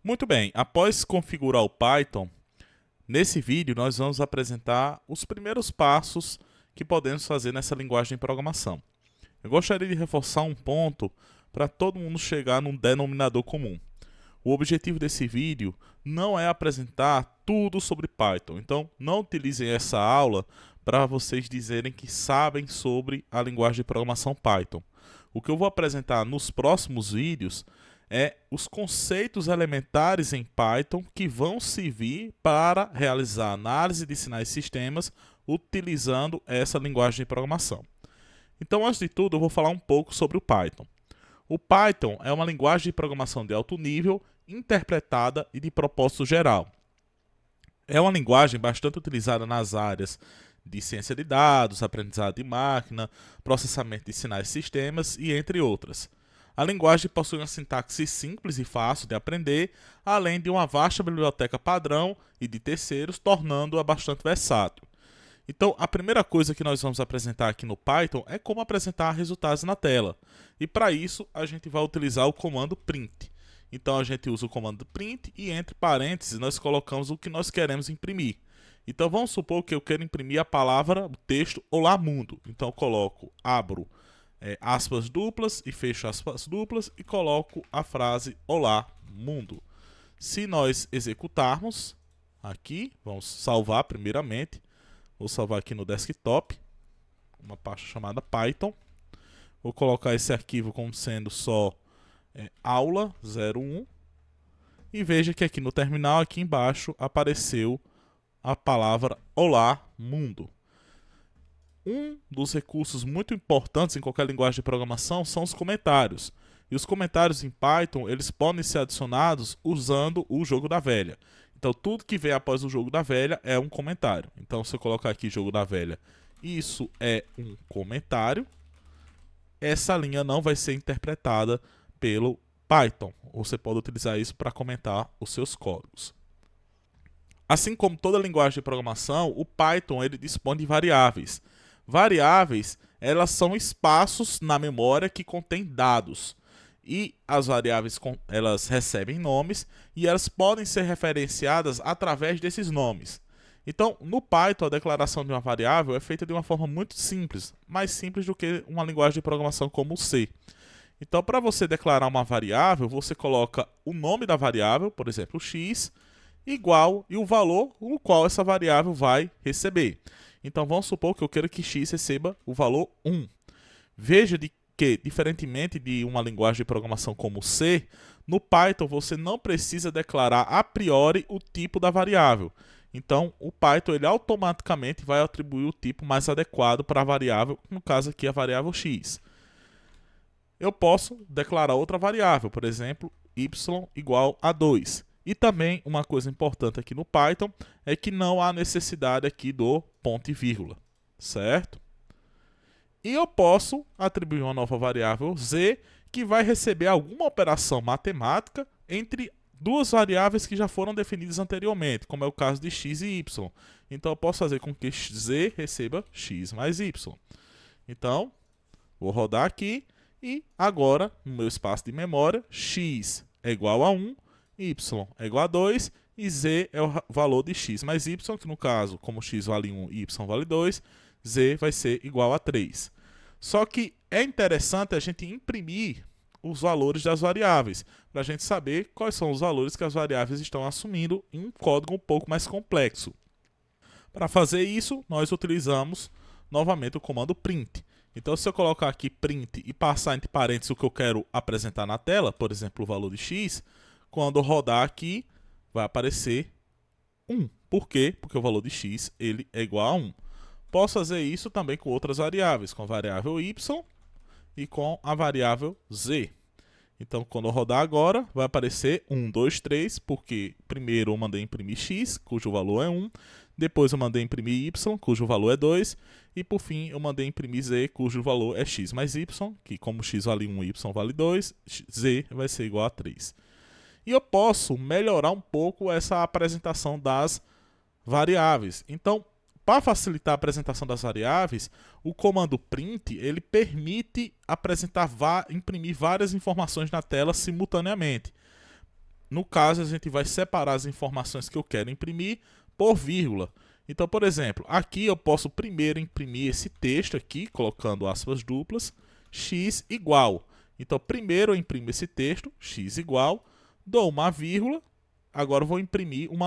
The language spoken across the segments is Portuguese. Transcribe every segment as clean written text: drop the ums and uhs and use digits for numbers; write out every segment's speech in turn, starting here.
Muito bem, após configurar o Python, nesse vídeo nós vamos apresentar os primeiros passos que podemos fazer nessa linguagem de programação. Eu gostaria de reforçar um ponto para todo mundo chegar num denominador comum. O objetivo desse vídeo não é apresentar tudo sobre Python, então não utilizem essa aula para vocês dizerem que sabem sobre a linguagem de programação Python. O que eu vou apresentar nos próximos vídeos é os conceitos elementares em Python que vão servir para realizar análise de sinais e sistemas utilizando essa linguagem de programação. Então, antes de tudo, eu vou falar um pouco sobre o Python. O Python é uma linguagem de programação de alto nível, interpretada e de propósito geral. É uma linguagem bastante utilizada nas áreas de ciência de dados, aprendizado de máquina, processamento de sinais e sistemas e entre outras. A linguagem possui uma sintaxe simples e fácil de aprender, além de uma vasta biblioteca padrão e de terceiros, tornando-a bastante versátil. Então, a primeira coisa que nós vamos apresentar aqui no Python é como apresentar resultados na tela. E para isso, a gente vai utilizar o comando print. Então, a gente usa o comando print e entre parênteses nós colocamos o que nós queremos imprimir. Então, vamos supor que eu quero imprimir a palavra, o texto Olá Mundo. Então, eu coloco, abro aspas duplas e fecho aspas duplas e coloco a frase Olá Mundo. Se nós executarmos aqui, vamos salvar primeiramente. Vou salvar aqui no desktop, uma pasta chamada Python. Vou colocar esse arquivo como sendo só aula 01. E veja que aqui no terminal, aqui embaixo, apareceu a palavra Olá Mundo. Um dos recursos muito importantes em qualquer linguagem de programação são os comentários. E os comentários em Python, eles podem ser adicionados usando o jogo da velha. Então, tudo que vem após o jogo da velha é um comentário. Então, se eu colocar aqui jogo da velha, isso é um comentário. Essa linha não vai ser interpretada pelo Python. Você pode utilizar isso para comentar os seus códigos. Assim como toda linguagem de programação, o Python ele dispõe de variáveis. Variáveis, elas são espaços na memória que contêm dados. E as variáveis elas recebem nomes e elas podem ser referenciadas através desses nomes. Então, no Python, a declaração de uma variável é feita de uma forma muito simples, mais simples do que uma linguagem de programação como o C. Então, para você declarar uma variável, você coloca o nome da variável, por exemplo, x, igual e o valor no qual essa variável vai receber. Então, vamos supor que eu quero que x receba o valor 1. Veja que, diferentemente de uma linguagem de programação como C, no Python você não precisa declarar a priori o tipo da variável. Então, o Python ele automaticamente vai atribuir o tipo mais adequado para a variável, no caso aqui a variável x. Eu posso declarar outra variável, por exemplo, y igual a 2. E também uma coisa importante aqui no Python é que não há necessidade aqui do ponto e vírgula, certo? E eu posso atribuir uma nova variável z que vai receber alguma operação matemática entre duas variáveis que já foram definidas anteriormente, como é o caso de x e y. Então eu posso fazer com que z receba x mais y. Então, vou rodar aqui e agora, no meu espaço de memória, x é igual a 1, y é igual a 2 e z é o valor de x mais y, que no caso, como x vale 1 e y vale 2, z vai ser igual a 3. Só que é interessante a gente imprimir os valores das variáveis, para a gente saber quais são os valores que as variáveis estão assumindo em um código um pouco mais complexo. Para fazer isso, nós utilizamos novamente o comando print. Então, se eu colocar aqui print e passar entre parênteses o que eu quero apresentar na tela, por exemplo, o valor de x, quando eu rodar aqui, vai aparecer 1. Por quê? Porque o valor de x ele é igual a 1. Posso fazer isso também com outras variáveis, com a variável y e com a variável z. Então, quando eu rodar agora, vai aparecer 1, 2, 3, porque primeiro eu mandei imprimir x, cujo valor é 1, depois eu mandei imprimir y, cujo valor é 2, e por fim eu mandei imprimir z, cujo valor é x mais y, que como x vale 1 e y vale 2, z vai ser igual a 3. E eu posso melhorar um pouco essa apresentação das variáveis. Então, para facilitar a apresentação das variáveis, o comando print ele permite imprimir várias informações na tela simultaneamente. no caso, a gente vai separar as informações que eu quero imprimir por vírgula. Então, por exemplo, aqui eu posso primeiro imprimir esse texto aqui, colocando aspas duplas, x igual. Então, primeiro eu imprimo esse texto, x igual, dou uma vírgula, agora eu vou imprimir um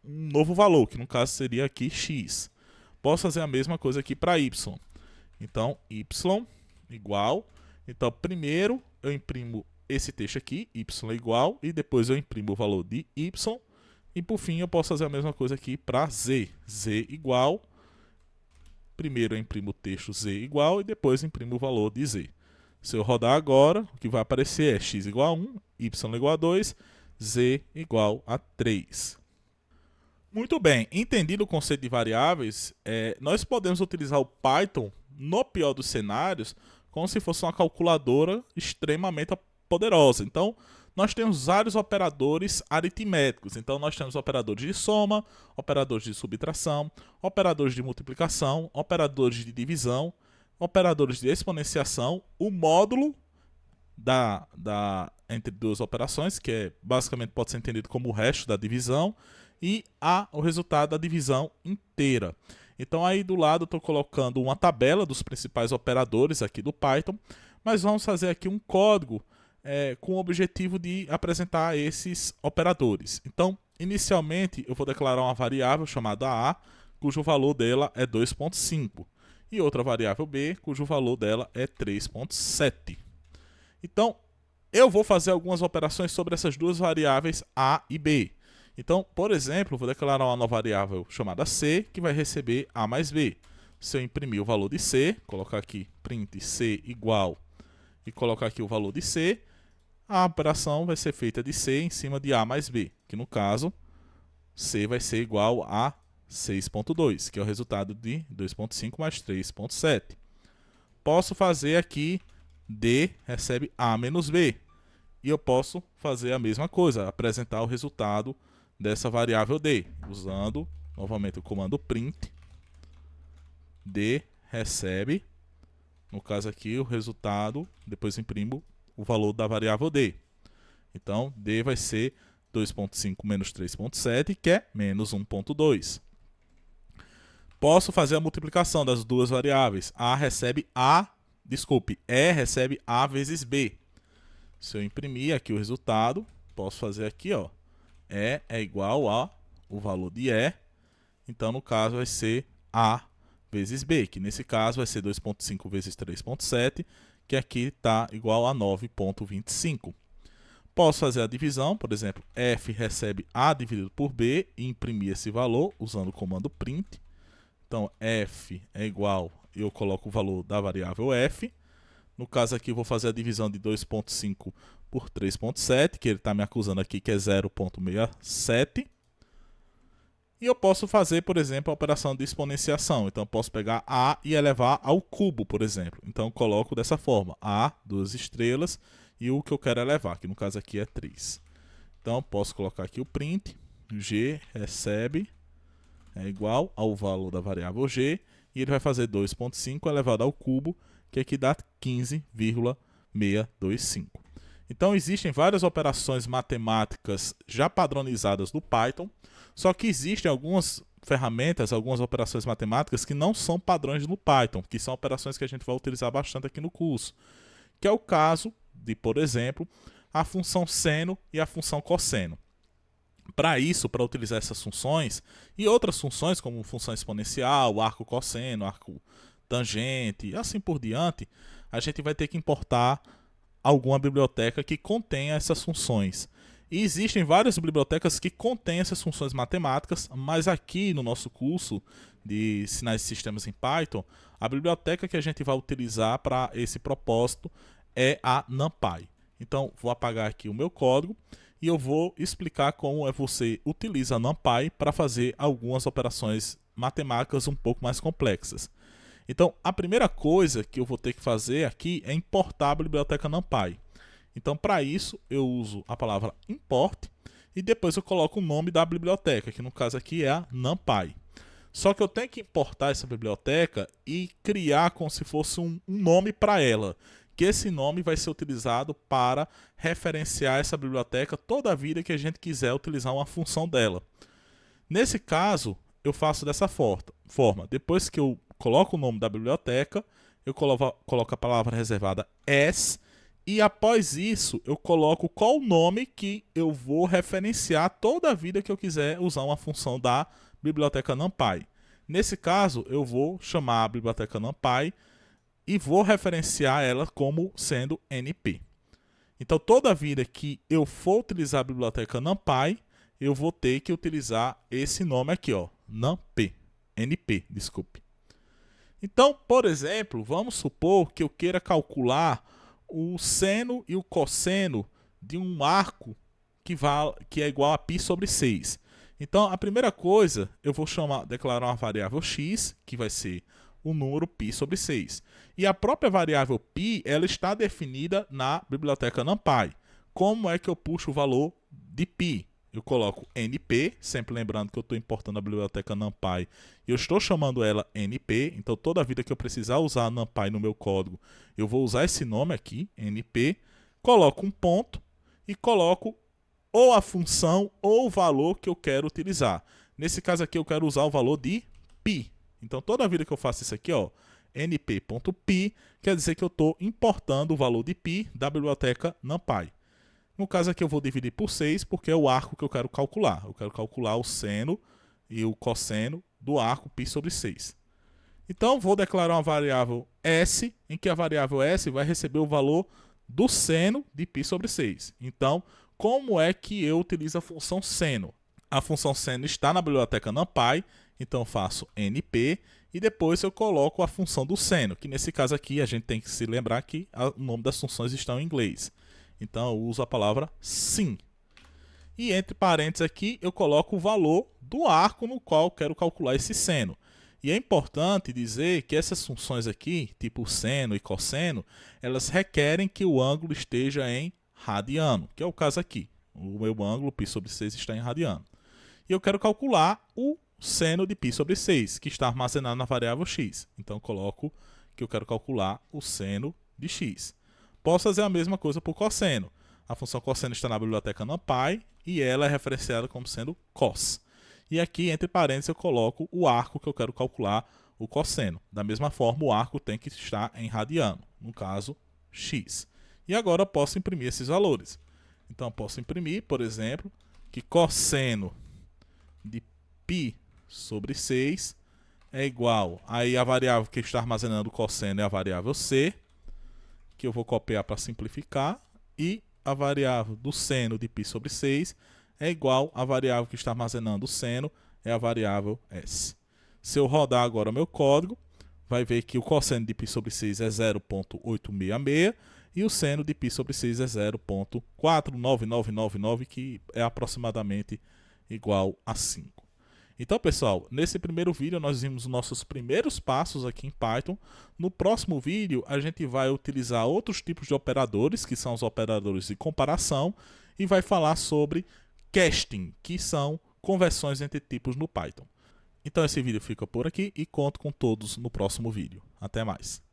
novo valor, que no caso seria aqui x. Posso fazer a mesma coisa aqui para y. Então, y igual. Então, primeiro eu imprimo esse texto aqui, y igual, e depois eu imprimo o valor de y. E por fim eu posso fazer a mesma coisa aqui para z. Z igual. Primeiro eu imprimo o texto z igual e depois imprimo o valor de z. Se eu rodar agora, o que vai aparecer é x igual a 1, y igual a 2, z igual a 3. Muito bem, entendido o conceito de variáveis, nós podemos utilizar o Python, no pior dos cenários, como se fosse uma calculadora extremamente poderosa. Então, nós temos vários operadores aritméticos. Então, nós temos operadores de soma, operadores de subtração, operadores de multiplicação, operadores de divisão, operadores de exponenciação, o módulo entre duas operações, que basicamente pode ser entendido como o resto da divisão, e o resultado da divisão inteira. Então aí do lado eu estou colocando uma tabela dos principais operadores aqui do Python, mas vamos fazer aqui um código com o objetivo de apresentar esses operadores. Então, inicialmente eu vou declarar uma variável chamada A, cujo valor dela é 2.5, e outra variável B, cujo valor dela é 3.7. Então, eu vou fazer algumas operações sobre essas duas variáveis A e B. Então, por exemplo, vou declarar uma nova variável chamada C, que vai receber A mais B. Se eu imprimir o valor de C, colocar aqui print C igual e colocar aqui o valor de C, a operação vai ser feita de C em cima de A mais B, que no caso, C vai ser igual a 6.2, que é o resultado de 2.5 mais 3.7. Posso fazer aqui D recebe A menos B. E eu posso fazer a mesma coisa, apresentar o resultado dessa variável D, usando novamente o comando print. D recebe, no caso aqui, o resultado, depois imprimo o valor da variável D. Então, D vai ser 2.5 menos 3.7, que é menos 1.2. Posso fazer a multiplicação das duas variáveis. E recebe A vezes B. Se eu imprimir aqui o resultado, posso fazer aqui, ó, E é igual a o valor de E, então no caso vai ser A vezes B, que nesse caso vai ser 2.5 vezes 3.7, que aqui está igual a 9.25. Posso fazer a divisão, por exemplo, F recebe A dividido por B e imprimir esse valor usando o comando print. Então F é igual, eu coloco o valor da variável F. No caso aqui, eu vou fazer a divisão de 2.5 por 3.7, que ele está me acusando aqui que é 0.67. E eu posso fazer, por exemplo, a operação de exponenciação. Então, eu posso pegar A e elevar ao cubo, por exemplo. Então, eu coloco dessa forma, A, 2 estrelas, e o que eu quero elevar, que no caso aqui é 3. Então, eu posso colocar aqui o print, G recebe, é igual ao valor da variável G, e ele vai fazer 2.5 elevado ao cubo, que aqui dá 15,625. Então, existem várias operações matemáticas já padronizadas no Python, só que existem algumas ferramentas, algumas operações matemáticas que não são padrões no Python, que são operações que a gente vai utilizar bastante aqui no curso, que é o caso de, por exemplo, a função seno e a função cosseno. Para isso, para utilizar essas funções e outras funções, como função exponencial, arco cosseno, arco tangente e assim por diante, a gente vai ter que importar alguma biblioteca que contenha essas funções. E existem várias bibliotecas que contêm essas funções matemáticas, mas aqui no nosso curso de sinais de sistemas em Python, a biblioteca que a gente vai utilizar para esse propósito é a NumPy. Então, vou apagar aqui o meu código e eu vou explicar como você utiliza a NumPy para fazer algumas operações matemáticas um pouco mais complexas. Então, a primeira coisa que eu vou ter que fazer aqui é importar a biblioteca NumPy. Então, para isso, eu uso a palavra import e depois eu coloco o nome da biblioteca, que no caso aqui é a NumPy. Só que eu tenho que importar essa biblioteca e criar como se fosse um nome para ela, que esse nome vai ser utilizado para referenciar essa biblioteca toda a vida que a gente quiser utilizar uma função dela. Nesse caso, eu faço dessa forma. Depois que eu coloco o nome da biblioteca, eu coloco a palavra reservada as, e após isso eu coloco qual o nome que eu vou referenciar toda a vida que eu quiser usar uma função da biblioteca NumPy. Nesse caso, eu vou chamar a biblioteca NumPy e vou referenciar ela como sendo NP. Então, toda vida que eu for utilizar a biblioteca NumPy, eu vou ter que utilizar esse nome aqui, ó, NP, desculpe. Então, por exemplo, vamos supor que eu queira calcular o seno e o cosseno de um arco que é igual a π sobre 6. Então, a primeira coisa, eu vou declarar uma variável x, que vai ser o número π sobre 6. E a própria variável π, ela está definida na biblioteca NumPy. Como é que eu puxo o valor de π? Eu coloco NP, sempre lembrando que eu estou importando a biblioteca NumPy e eu estou chamando ela NP, então toda vida que eu precisar usar a NumPy no meu código, eu vou usar esse nome aqui, NP, coloco um ponto e coloco ou a função ou o valor que eu quero utilizar. Nesse caso aqui eu quero usar o valor de π. Então toda vida que eu faço isso aqui, ó, np.π, quer dizer que eu estou importando o valor de π da biblioteca NumPy. No caso aqui eu vou dividir por 6, porque é o arco que eu quero calcular. Eu quero calcular o seno e o cosseno do arco π sobre 6. Então vou declarar uma variável s, em que a variável s vai receber o valor do seno de π sobre 6. Então, como é que eu utilizo a função seno? A função seno está na biblioteca NumPy, então eu faço np e depois eu coloco a função do seno, que nesse caso aqui a gente tem que se lembrar que o nome das funções estão em inglês. Então eu uso a palavra sim. E entre parênteses aqui eu coloco o valor do arco no qual eu quero calcular esse seno. E é importante dizer que essas funções aqui, tipo seno e cosseno, elas requerem que o ângulo esteja em radiano, que é o caso aqui. O meu ângulo π sobre 6 está em radiano. E eu quero calcular o seno de π sobre 6, que está armazenado na variável x. Então eu coloco que eu quero calcular o seno de x. Posso fazer a mesma coisa por cosseno. A função cosseno está na biblioteca NumPy e ela é referenciada como sendo cos. E aqui, entre parênteses, eu coloco o arco que eu quero calcular o cosseno. Da mesma forma, o arco tem que estar em radiano, no caso, x. E agora eu posso imprimir esses valores. Então eu posso imprimir, por exemplo, que cosseno de π sobre 6 é igual. Aí a variável que está armazenando o cosseno é a variável c, que eu vou copiar para simplificar, e a variável do seno de π sobre 6 é igual à variável que está armazenando o seno, é a variável s. Se eu rodar agora o meu código, vai ver que o cosseno de π sobre 6 é 0,866 e o seno de π sobre 6 é 0,49999, que é aproximadamente igual a 5. Então, pessoal, nesse primeiro vídeo nós vimos os nossos primeiros passos aqui em Python. No próximo vídeo a gente vai utilizar outros tipos de operadores, que são os operadores de comparação, e vai falar sobre casting, que são conversões entre tipos no Python. Então esse vídeo fica por aqui e conto com todos no próximo vídeo. Até mais!